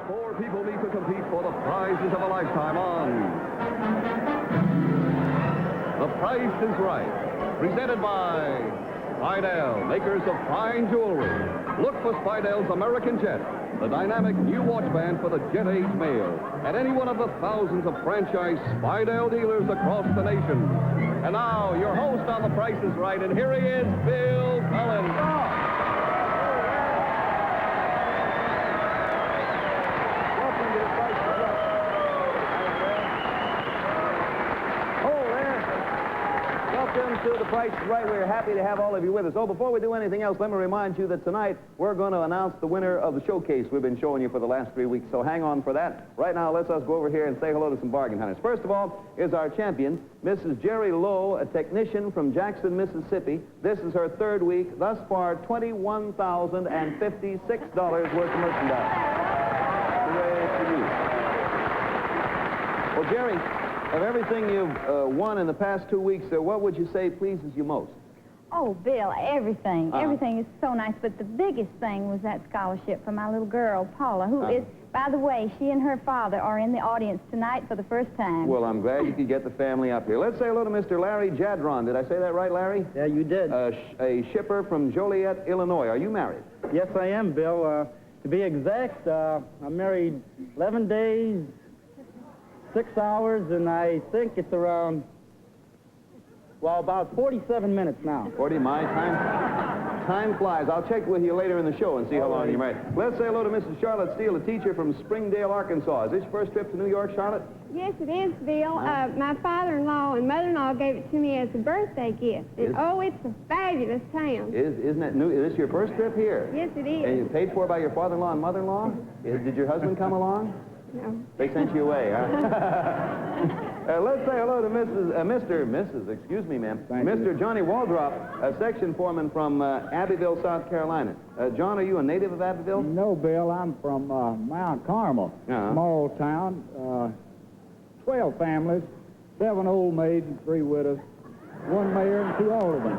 Four people need to compete for the prizes of a lifetime on The Price is Right, presented by Spidell, makers of fine jewelry. Look for Spidell's American Jet, the dynamic new watch band for the jet age male, at any one of the thousands of franchise Spidell dealers across the nation. And now, your host on The Price is Right, and here he is, Bill Cullen. Welcome to The Price is Right. We're happy to have all of you with us. Oh, before we do anything else, let me remind you that tonight we're going to announce the winner of the showcase we've been showing you for the last 3 weeks, so hang on for that. Right now, let's us go over here and say hello to some bargain hunters. First of all is our champion, Mrs. Jerry Lowe, a technician from Jackson, Mississippi. This is her third week. Thus far, $21,056 worth of merchandise. Hooray for you. Well, Jerry, of everything you've won in the past 2 weeks, what would you say pleases you most? Oh, Bill, everything. Everything is so nice, but the biggest thing was that scholarship for my little girl, Paula, who is, by the way, she and her father are in the audience tonight for the first time. Well, I'm glad you could get the family up here. Let's say hello to Mr. Larry Jadron. Did I say that right, Larry? Yeah, you did. A shipper from Joliet, Illinois. Are you married? Yes, I am, Bill. To be exact, I'm married 11 days, 6 hours, and I think it's around, well, about 47 minutes now. 40, my time flies. I'll check with you later in the show and see how long you're married. Let's say hello to Mrs. Charlotte Steele, a teacher from Springdale, Arkansas. Is this your first trip to New York, Charlotte? Yes, it is, Bill. My father-in-law and mother-in-law gave it to me as a birthday gift. And, it's a fabulous town. Isn't that new? Is this your first trip here? Yes, it is. And you paid for by your father-in-law and mother-in-law? Did your husband come along? No. They sent you away, huh? Let's say hello to Mrs. Excuse me, ma'am. Mr. Johnny Waldrop, a section foreman from Abbeville, South Carolina. John, are you a native of Abbeville? No, Bill. I'm from Mount Carmel, small town. 12 families, 7 old maids and 3 widows, 1 mayor and 2 aldermen.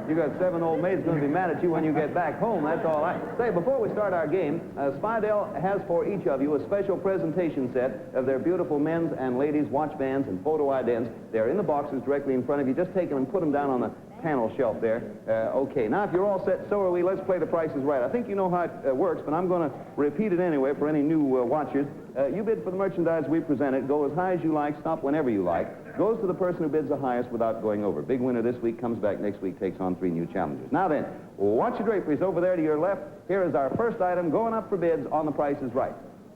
You got 7 old maids going to be mad at you when you get back home. That's all I say. Before we start our game, Spidell has for each of you a special presentation set of their beautiful men's and ladies' watch bands and photo idents. They're in the boxes directly in front of you. Just take them and put them down on the panel shelf there. Okay, now if you're all set, so are we. Let's play The Price is Right. I think you know how it works, but I'm going to repeat it anyway for any new watchers. You bid for the merchandise we presented. Go as high as you like, stop whenever you like. Goes to the person who bids the highest without going over. Big winner this week, comes back next week, takes on 3 new challengers. Now then, watch your draperies over there to your left. Here is our first item going up for bids on The Price is Right.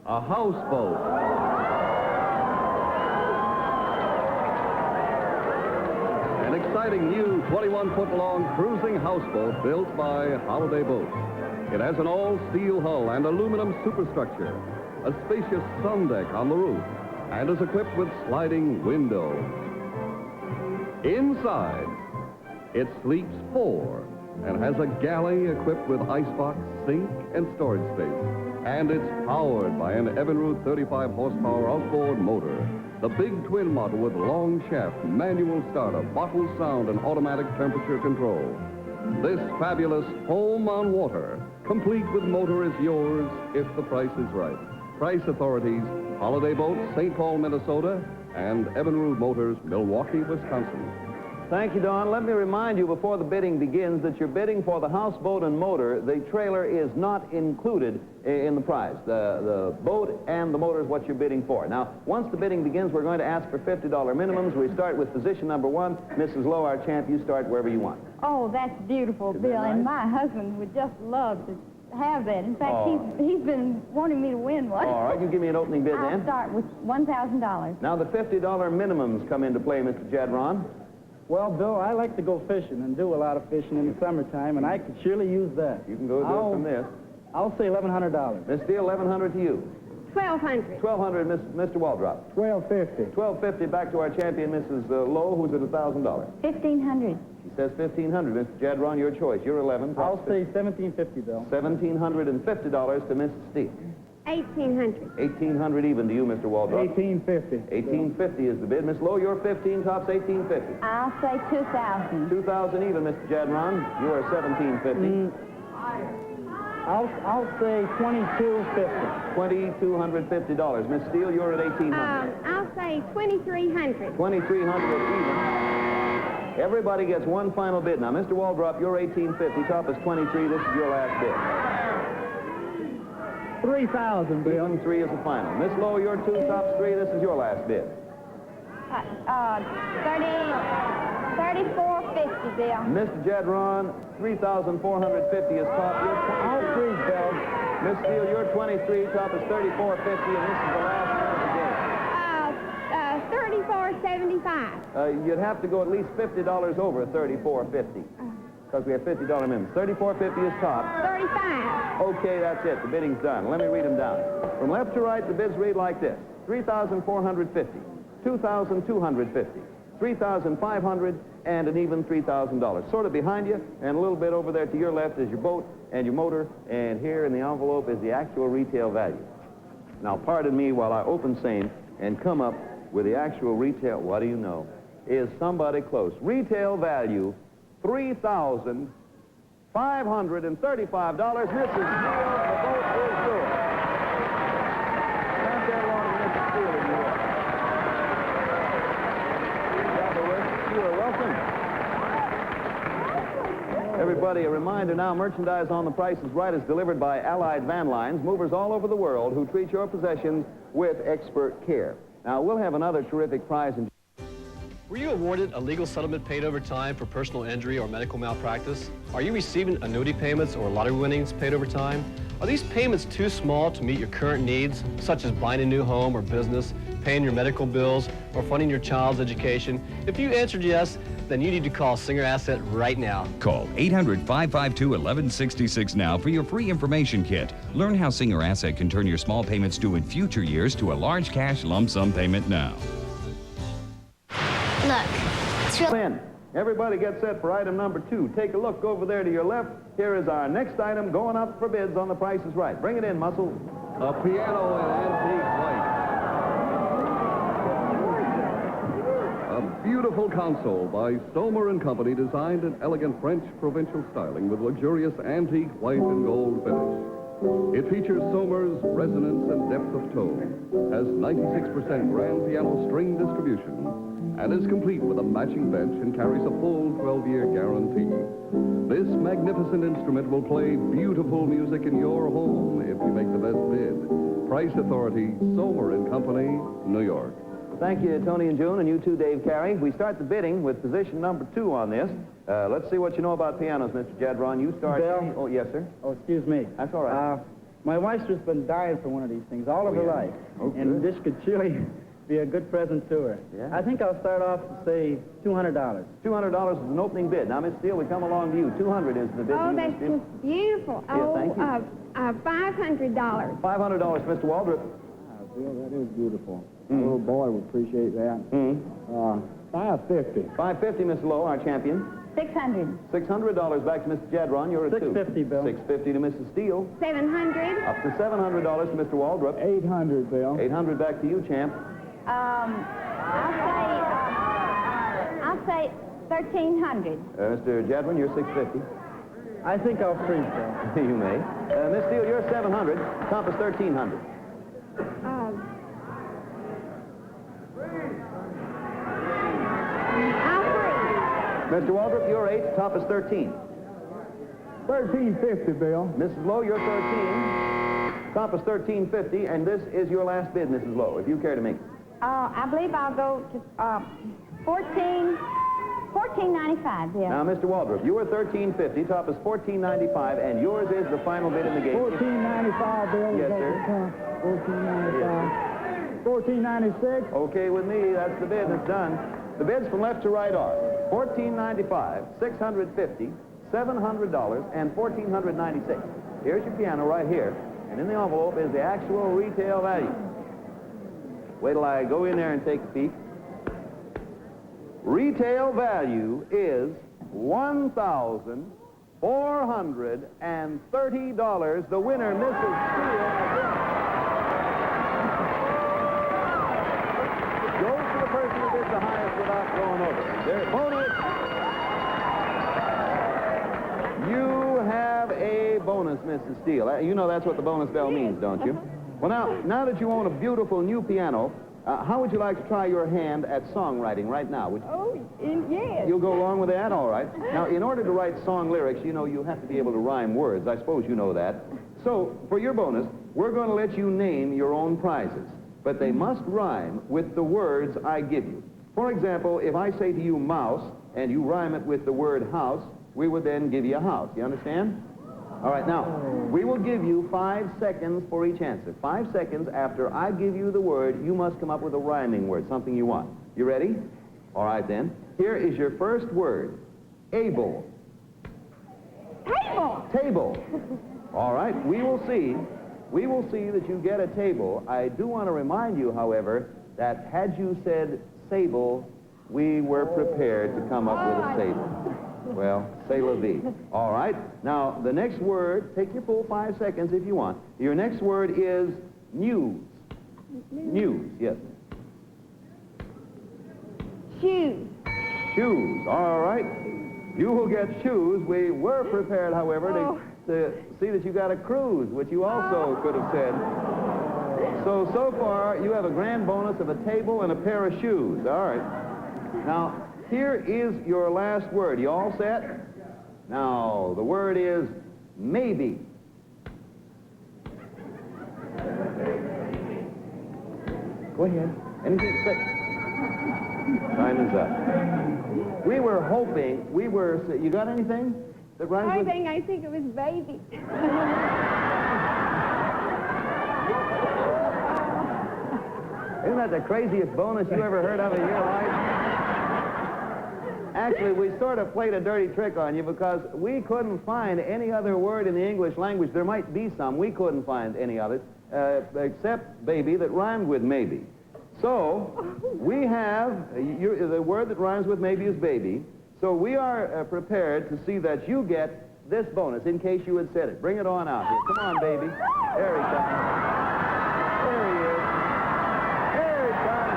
A houseboat. An exciting new 21-foot-long cruising houseboat built by Holiday Boats. It has an all-steel hull and aluminum superstructure, a spacious sun deck on the roof, and is equipped with sliding windows. Inside, it sleeps 4 and has a galley equipped with icebox, sink, and storage space. And it's powered by an Evinrude 35-horsepower outboard motor, the big twin model with long shaft, manual starter, bottle sound, and automatic temperature control. This fabulous home on water, complete with motor, is yours if the price is right. Price authorities, Holiday Boats, St. Paul, Minnesota, and Evinrude Motors, Milwaukee, Wisconsin. Thank you, Don. Let me remind you before the bidding begins that you're bidding for the houseboat and motor. The trailer is not included in the price. The boat and the motor is what you're bidding for. Now, once the bidding begins, we're going to ask for $50 minimums. We start with position number 1. Mrs. Lowe, our champ, you start wherever you want. Oh, that's beautiful, Bill, and my husband would just love to have that. In fact, he's been wanting me to win one. All right, you give me an opening bid then. I'll start with $1,000. Now, the $50 minimums come into play, Mr. Jadron. Well, Bill, I like to go fishing and do a lot of fishing in the summertime, and I could surely use that. You can go do it from this. I'll say $1,100. Miss Steele, $1,100 to you. $1,200. $1,200, Mr. Waldrop. $1,250. $1,250 back to our champion, Mrs. Lowe, who's at $1,000. $1,500. She says $1,500. Mr. Jadron, your choice. You're 11. I'll say $1,750, Bill. $1,750 to Mrs. Steele. $1,800. $1,800 even to you, Mr. Waldrop. $1,850. $1,850 is the bid. Miss Lowe, your 15 tops $1,850. I'll say $2,000. $2,000 even, Mr. Jadron. You are $1,750. I'll say $2,250. $2,250. Miss Steele, you're at $1,800. I'll say $2,300. $2,300 even. Everybody gets one final bid. Now, Mr. Waldrop, you're $1,850. Top is $23. This is your last bid. $3,000, Bill. Even 3 is the final. Miss Lowe, you're 2. Top's 3. This is your last bid. $34.50, Bill. Mr. Jadron, $3,450 is top. I'll freeze, Bill. Miss Steele, you're 23. Top is $34.50, and this is the last one of the game. $34.75. You'd have to go at least $50 over $34.50 because we have $50 minimum. $34.50 is top. $35. Okay, that's it. The bidding's done. Let me read them down. From left to right, the bids read like this: $3,450, $2,250, $3,500, and an even $3,000. Sort of behind you, and a little bit over there to your left is your boat and your motor, and here in the envelope is the actual retail value. Now, pardon me while I open same and come up with the actual retail. What do you know? Is somebody close? Retail value, $3,535. Mrs. Steele, the boat is yours. Not that long, Mrs. Steele, in New York. You are welcome. Everybody, a reminder now, merchandise on The Price is Right is delivered by Allied Van Lines, movers all over the world who treat your possessions with expert care. Now, we'll have another terrific prize in... Were you awarded a legal settlement paid over time for personal injury or medical malpractice? Are you receiving annuity payments or lottery winnings paid over time? Are these payments too small to meet your current needs, such as buying a new home or business, paying your medical bills, or funding your child's education? If you answered yes, then you need to call Singer Asset right now. Call 800-552-1166 now for your free information kit. Learn how Singer Asset can turn your small payments due in future years to a large cash lump sum payment now. Look, it's real. In. Everybody get set for item number 2. Take a look over there to your left. Here is our next item going up for bids on The Price is Right. Bring it in, Muscle. A piano in antique white. A beautiful console by Stomer & Company, designed in elegant French provincial styling with luxurious antique white and gold finish. It features Sommer's resonance and depth of tone, has 96% grand piano string distribution, and is complete with a matching bench and carries a full 12-year guarantee. This magnificent instrument will play beautiful music in your home if you make the best bid. Price Authority, Sommer & Company, New York. Thank you, Tony and June, and you too, Dave Carey. We start the bidding with position number 2 on this. Let's see what you know about pianos, Mr. Jadron. You start. Bill? Oh, yes, sir. Oh, excuse me. That's all right. My wife's just been dying for one of these things all of her life. Oh, and good. this could surely be a good present to her. Yeah. I think I'll start off and say $200. $200 is an opening bid. Now, Miss Steele, we come along to you. $200 is the bid. Oh, you, that's Miss Steele. just beautiful. Yeah, thank you. $500. $500, Mr. Waldrop. Bill, that is beautiful. A little boy would appreciate that. $550. $550, Miss Lowe, our champion. $600. $600 back to Mr. Jadron. You're at 2. $650, Bill. $650 to Mrs. Steele. $700. Up to $700 to Mr. Waldrop. $800, Bill. $800 back to you, champ. I'll say $1,300. Mr. Jadron, you're $650. I think I'll freeze, Bill. You may. Miss Steele, you're $700. Top is $1,300. Mr. Waldrop, you're 8. Top is 13. $1,350, Bill. Mrs. Lowe, you're 13. Top is $1,350, and this is your last bid, Mrs. Lowe, if you care to make it. I believe I'll go to $14.95, Bill. Now, Mr. Waldrop, you are $1,350. Top is $14.95, and yours is the final bid in the game. $14.95, Bill. Yes, sir. $14.95. $14.96. Okay with me. That's the bid. It's done. The bids from left to right are $14.95, $650, $700, and $1,496. Here's your piano right here, and in the envelope is the actual retail value. Wait till I go in there and take a peek. Retail value is $1,430. The winner, Mrs. Steele. Goes to the person who bids the highest without going over. Their bonus. You have a bonus, Miss to steal. You know that's what the bonus bell means, don't you? Well, now that you own a beautiful new piano, how would you like to try your hand at songwriting right now? Yes. You'll go along with that? All right. Now, in order to write song lyrics, you know, you have to be able to rhyme words. I suppose you know that. So, for your bonus, we're going to let you name your own prizes, but they must rhyme with the words I give you. For example, if I say to you mouse, and you rhyme it with the word house, we would then give you a house. You understand? All right, now, we will give you 5 seconds for each answer. 5 seconds after I give you the word, you must come up with a rhyming word, something you want. You ready? All right, then. Here is your first word. Able. Table. Table. All right, we will see that you get a table. I do want to remind you, however, that had you said sable, we were prepared to come up with a sable. Well, say la vie. All right. Now, the next word, take your full 5 seconds if you want. Your next word is news. News, yes. Shoes. Shoes. All right. You will get shoes. We were prepared, however, to see that you got a cruise, which you also could have said. So far, you have a grand bonus of a table and a pair of shoes. All right. Now, here is your last word. You all set? Now, the word is maybe. Go ahead. Anything to say? Time is up. We were hoping, you got anything that rhymes with? I think it was baby. Isn't that the craziest bonus you ever heard of in your life? Actually, we sort of played a dirty trick on you because we couldn't find any other word in the English language. There might be some. We couldn't find any others except baby that rhymed with maybe. So we have, the word that rhymes with maybe is baby. So we are prepared to see that you get this bonus in case you had said it. Bring it on out here. Come on, baby. There he comes. There he is. There he comes.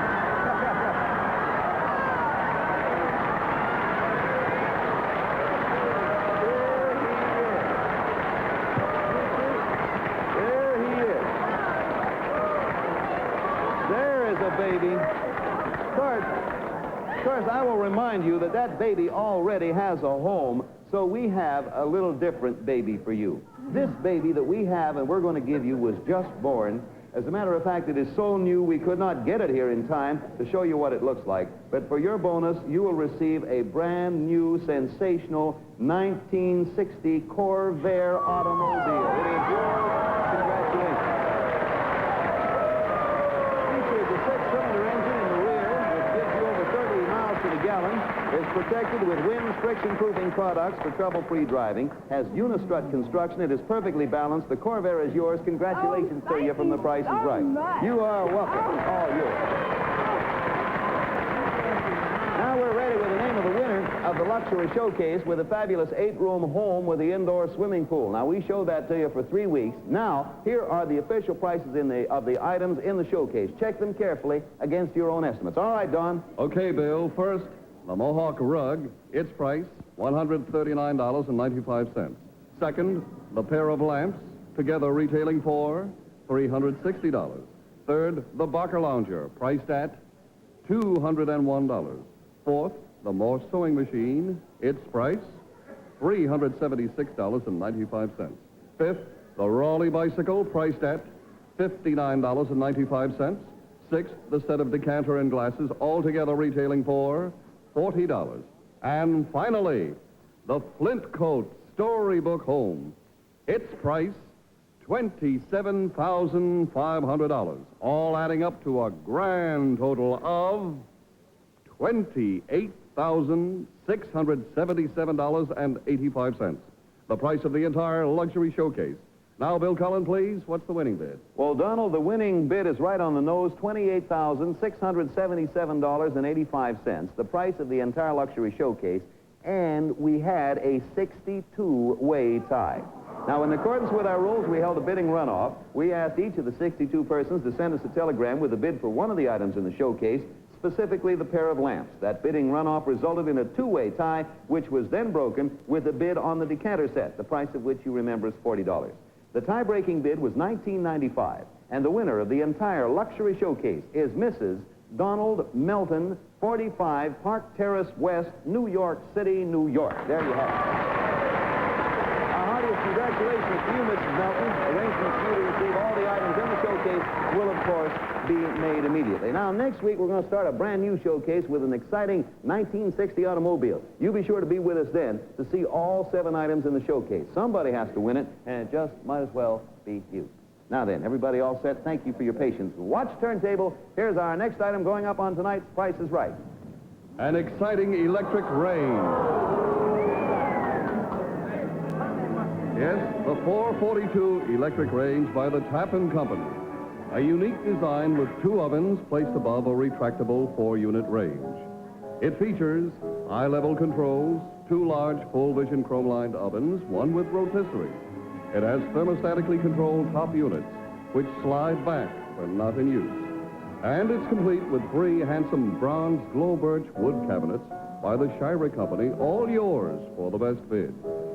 There he is. There is a baby. Of course, I will remind you that that baby already has a home, so we have a little different baby for you. This baby that we have and we're going to give you was just born. As a matter of fact, it is so new we could not get it here in time to show you what it looks like. But for your bonus, you will receive a brand new, sensational 1960 Corvair automobile. It is yours. Congratulations. Features a 6-cylinder engine in the rear, which gives you over 30 miles to the gallon. Is protected with wind friction-proofing products for trouble-free driving. Has unistrut construction. It is perfectly balanced. The Corvair is yours. Congratulations to you from The Price is Right. You are welcome. All yours. Now we're ready with the name of the winner of the luxury showcase with a fabulous 8-room home with the indoor swimming pool. Now, we showed that to you for 3 weeks. Now, here are the official prices of the items in the showcase. Check them carefully against your own estimates. All right, Don. Okay, Bill. First, the Mohawk rug, its price, $139.95. Second, the pair of lamps, together retailing for $360. Third, the Barker Lounger, priced at $201. Fourth, the Morse sewing machine, its price, $376.95. Fifth, the Raleigh bicycle, priced at $59.95. Sixth, the set of decanter and glasses, altogether retailing for $40. And finally, the Flint Coat Storybook Home. Its price, $27,500, all adding up to a grand total of $28,677.85. The price of the entire luxury showcase. Now, Bill Cullen, please, what's the winning bid? Well, Donald, the winning bid is right on the nose, $28,677.85, the price of the entire luxury showcase, and we had a 62-way tie. Now, in accordance with our rules, we held a bidding runoff. We asked each of the 62 persons to send us a telegram with a bid for one of the items in the showcase, specifically the pair of lamps. That bidding runoff resulted in a 2-way tie, which was then broken with a bid on the decanter set, the price of which you remember is $40. The tie-breaking bid was $19.95, and the winner of the entire luxury showcase is Mrs. Donald Melton, 45 Park Terrace West, New York City, New York. There you have it. Our heartiest congratulations to you, Mrs. Melton. Arrangements for you to receive all the items in the showcase will, of course, be made immediately. Now, next week, we're going to start a brand new showcase with an exciting 1960 automobile. You be sure to be with us then to see all 7 items in the showcase. Somebody has to win it, and it just might as well be you. Now then, everybody all set? Thank you for your patience. Watch turntable. Here's our next item going up on tonight's Price is Right. An exciting electric range. Yes, the 442 electric range by the Tappan Company. A unique design with 2 ovens placed above a retractable 4-unit range. It features eye-level controls, 2 large full-vision chrome-lined ovens, one with rotisserie. It has thermostatically controlled top units, which slide back when not in use. And it's complete with 3 handsome bronze glow birch wood cabinets by the Shire Company, all yours for the best bid.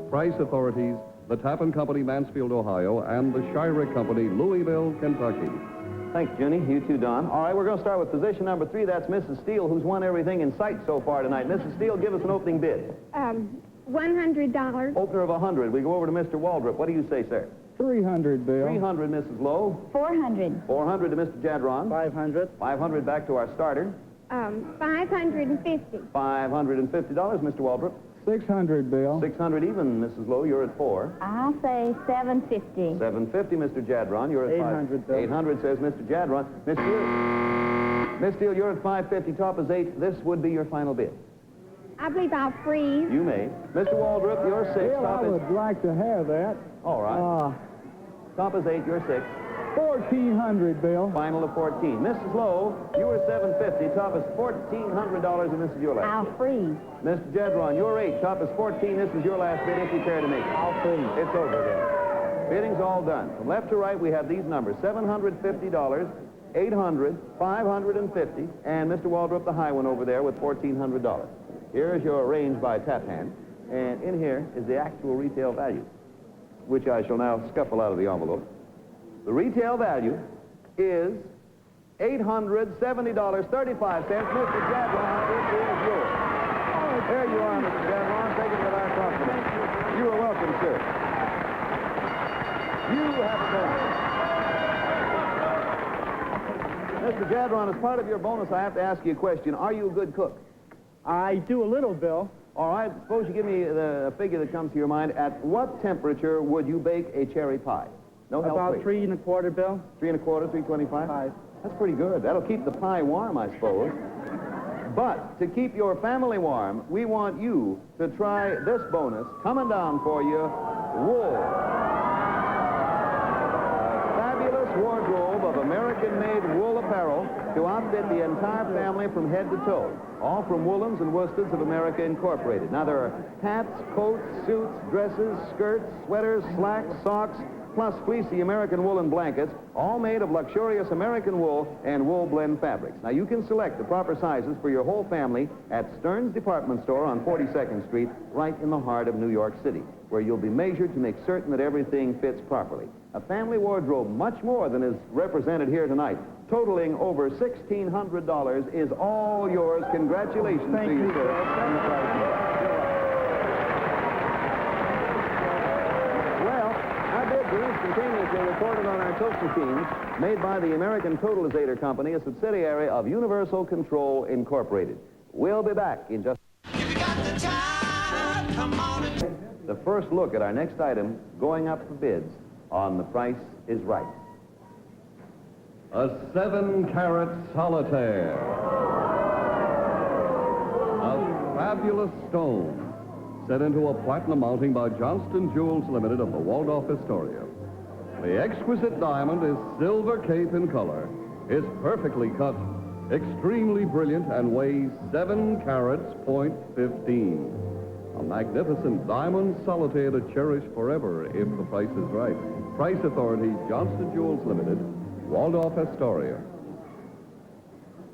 Price authorities, the Tappan Company, Mansfield, Ohio, and the Shire Company, Louisville, Kentucky. Thanks, Junie. You too, Don. All right, we're going to start with position number 3. That's Mrs. Steele, who's won everything in sight so far tonight. Mrs. Steele, give us an opening bid. $100. Opener of 100. We go over to Mr. Waldrop. What do you say, sir? 300, Bill. 300, Mrs. Lowe. 400. 400 to Mr. Jadron. 500. 500 back to our starter. $550. $550, Mr. Waldrop. 600, Bill. 600 even, Mrs. Lowe. You're at 4. I'll say 750. 750, Mr. Jadron. You're at 800, Bill. 800, says Mr. Jadron. Miss Steele, you're at 550. Top is 8. This would be your final bid. I believe I'll freeze. You may. Mr. Waldrop, you're 6. Bill, Top I is... would like to have that. All right. Top is 8. You're 6. 1,400, Bill. Final of 14. Mrs. Lowe, you were 750. Top is $1,400, and this is your last. I'll freeze. Mr. Jadron, you're 8. Top is 14. This is your last bid if you care to make it. I'll freeze. It's over then. Bidding's all done. From left to right, we have these numbers: $750, $800, $550, and Mr. Waldrop, the high one over there, with $1,400. Here's your range by tap hand, and in here is the actual retail value, which I shall now scuffle out of the envelope. The retail value is $870.35. Mr. Jadron, it is yours. There you are, Mr. Jadron. Take it with our confidence. You are welcome, sir. You have a bonus. Mr. Jadron, as part of your bonus, I have to ask you a question. Are you a good cook? I do a little, Bill. All right. Suppose you give me the figure that comes to your mind. At what temperature would you bake a cherry pie? No help, About please. 3 1/4, Bill. 3 1/4, 325? 5. That's pretty good. That'll keep the pie warm, I suppose. But to keep your family warm, we want you to try this bonus coming down for you, wool. A fabulous wardrobe of American-made wool apparel to outfit the entire family from head to toe. All from Woolens and Worsteds of America Incorporated. Now, there are hats, coats, suits, dresses, skirts, sweaters, slacks, socks, plus fleecy American woolen blankets, all made of luxurious American wool and wool blend fabrics. Now, you can select the proper sizes for your whole family at Stearns Department Store on 42nd Street, right in the heart of New York City, where you'll be measured to make certain that everything fits properly. A family wardrobe much more than is represented here tonight, totaling over $1,600, is all yours. Congratulations to you, sir. Instantaneously recorded on our Coke machines, made by the American Totalizator Company, a subsidiary of Universal Control Incorporated. We'll be back in just... The first look at our next item going up for bids on The Price is Right. A 7-carat solitaire. A fabulous stone set into a platinum mounting by Johnston Jewels Limited of the Waldorf Astoria. The exquisite diamond is silver cape in color, is perfectly cut, extremely brilliant, and weighs 7 carats, .15. A magnificent diamond solitaire to cherish forever if the price is right. Price authority, Johnston Jewels Limited, Waldorf Astoria.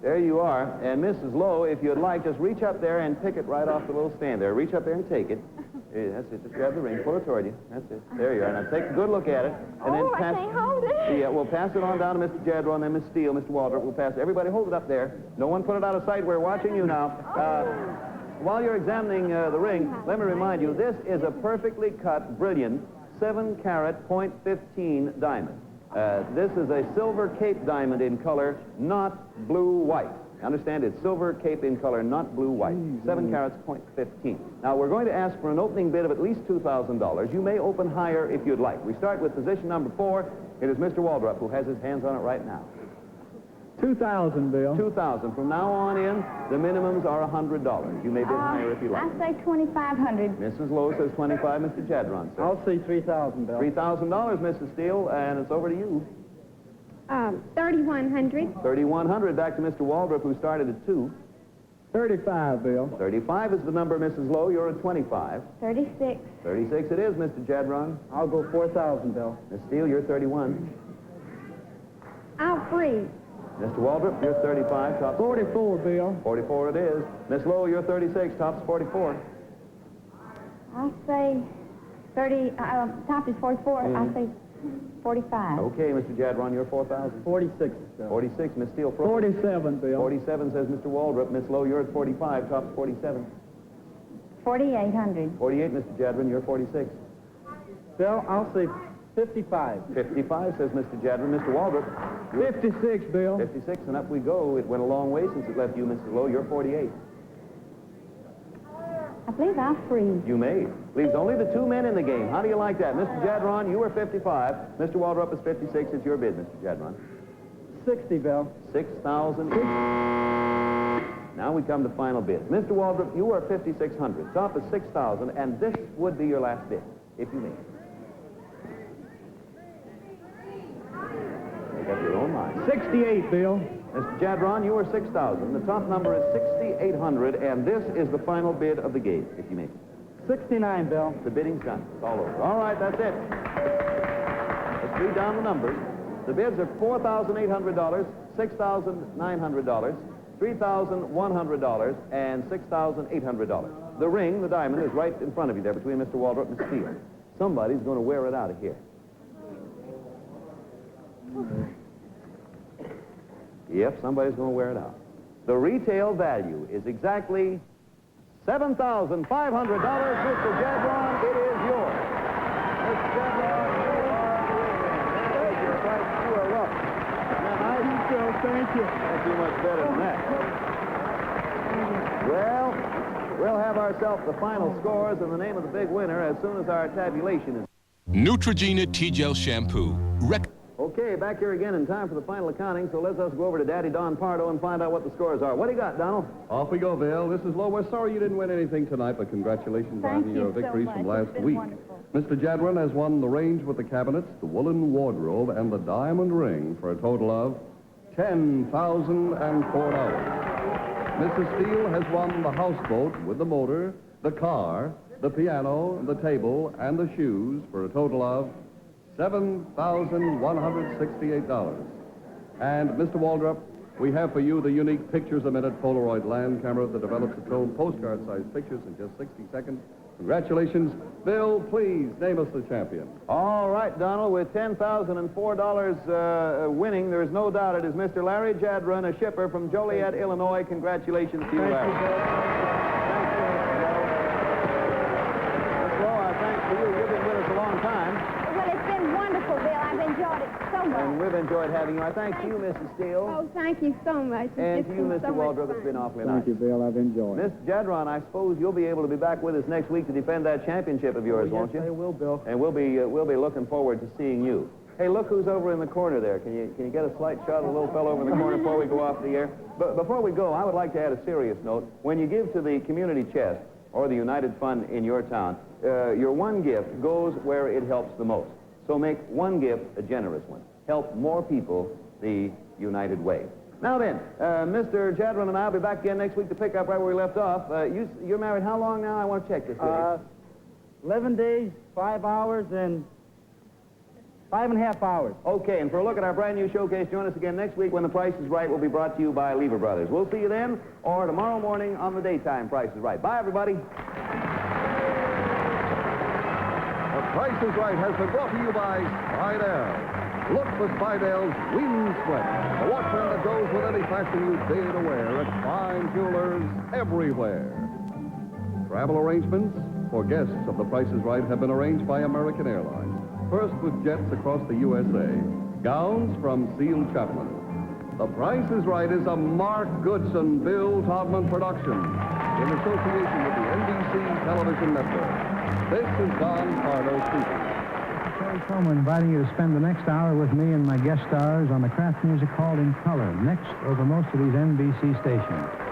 There you are. And Mrs. Lowe, if you'd like, just reach up there and pick it right off the little stand there. Reach up there and take it. Hey, that's it. Just grab the ring, pull it toward you. That's it. There you are. Now take a good look at it. And then I can't hold it. Yeah, we'll pass it on down to Mr. Jadro and then Miss Steele, Mr. Waldrop. We'll pass it. Everybody hold it up there. No one put it out of sight. We're watching you now. While you're examining the ring, let me remind you, this is a perfectly cut, brilliant 7-carat .15 diamond. This is a silver cape diamond in color, not blue-white. Understand, it's silver cape in color, not blue-white. 7 carats, .15. Now, we're going to ask for an opening bid of at least $2,000. You may open higher if you'd like. We start with position number 4. It is Mr. Waldrop who has his hands on it right now. 2,000, Bill. 2,000. From now on in, the minimums are $100. You may bid higher if you like. I say 2,500. Mrs. Lowe says 25. Mr. Jadron says. I'll say 3,000, Bill. $3,000, Mrs. Steele, and it's over to you. 3,100. 3,100. Back to Mr. Waldrop, who started at 2. 35, Bill. 35 is the number, Mrs. Lowe. You're at 25. 36. 36 it is, Mr. Jadron. I'll go 4,000, Bill. Miss Steele, you're 31. I'll freeze. Mr. Waldrop, you're 35. Tops 44, Bill. 44 it is. Miss Lowe, you're 36. Tops 44. I'll say 30. Top is 44. I'll say 45. Okay, Mr. Jadron, you're 4,000. 46, Bill. 46, Miss Steele. 47, Bill. 47 says Mr. Waldrop. Miss Lowe, you're at 45. Tops 47. 4,800. 48, Mr. Jadron, you're 46. Bill, I'll say 55. 55 says Mr. Jadron. Mr. Waldrop. 56, Bill. 56, and up we go. It went a long way since it left you, Mrs. Lowe. You're 48. I believe I'll freeze. You may. Leaves only the 2 men in the game. How do you like that? Mr. Jadron, you were 55. Mr. Waldrop is 56. It's your bid, Mr. Jadron. 60, Bill. 6,000. Now we come to final bid. Mr. Waldrop, you are 5,600. Top is 6,000, and this would be your last bid, if you may. Make up your own mind. 68, Bill. Mr. Jadron, you are 6,000. The top number is 6,800, and this is the final bid of the game, if you may. 69, Bill. The bidding's done. It's all over. All right, that's it. Let's read down the numbers. The bids are $4,800, $6,900, $3,100, and $6,800. The ring, the diamond, is right in front of you there between Mr. Waldrop and Miss Steele. Somebody's going to wear it out of here. Yep, somebody's going to wear it out. The retail value is exactly $7,500. Mr. Jadron, it is yours. Mr. Jadron, you are the winner. There's your price. You are rough. Thank you, thank you. Can't do much better than that. Well, we'll have ourselves the final scores and the name of the big winner as soon as our tabulation is. Neutrogena T-Gel Shampoo. Okay, back here again in time for the final accounting, so let's go over to Daddy Don Pardo and find out what the scores are. What do you got, Donald? Off we go, Bill. This is Lowe. We're sorry you didn't win anything tonight, but congratulations on your victories from last week. Wonderful. Mr. Jadron has won the range with the cabinets, the woolen wardrobe, and the diamond ring for a total of $10,004. Mrs. Steele has won the houseboat with the motor, the car, the piano, the table, and the shoes for a total of $7,168. And Mr. Waldrop, we have for you the unique pictures-a-minute Polaroid land camera that develops its own postcard-sized pictures in just 60 seconds. Congratulations. Bill, please name us the champion. All right, Donald, with $10,004 winning, there's no doubt it is Mr. Larry Jadron, a shipper from Joliet, Illinois. Congratulations to you, Larry. Thank you, Miss Lowe, our thanks to you. You've been with us a long time. Well, it's been wonderful, Bill. I've enjoyed it so much. And we've enjoyed having you. I thank you, Mrs. Steele. Oh, thank you so much. And It's to you, just Mr. so much Waldrop, it's fun. been awfully nice. Thank you, Bill. I've enjoyed it. Mr. Jadron, I suppose you'll be able to be back with us next week to defend that championship of yours, won't you? Yes, I will, Bill. And we'll be looking forward to seeing you. Hey, look who's over in the corner there. Can you get a slight shot of the little fellow over in the corner before we go off the air? But before we go, I would like to add a serious note. When you give to the community chest or the United Fund in your town, your one gift goes where it helps the most. So make one gift a generous one. Help more people the United way. Now then, Mr. Jadron and I will be back again next week to pick up right where we left off. You're married how long now? I want to check this with you. 11 days, 5 hours, and 5.5 hours. Okay, and for a look at our brand new showcase, join us again next week when The Price is Right will be brought to you by Lever Brothers. We'll see you then, or tomorrow morning on the daytime Price is Right. Bye, everybody. Price is Right has been brought to you by Spidell. Look for Spidell's Wind Sweat, the watch band that goes with any fashion you dare to wear at fine jewelers everywhere. Travel arrangements for guests of The Price is Right have been arranged by American Airlines. First with jets across the USA. Gowns from Seal Chaplin. The Price is Right is a Mark Goodson, Bill Todman production in association with the NBC Television Network. This is Don Pardo speaking. Terry Coleman inviting you to spend the next hour with me and my guest stars on the craft music hall in color, next over most of these NBC stations.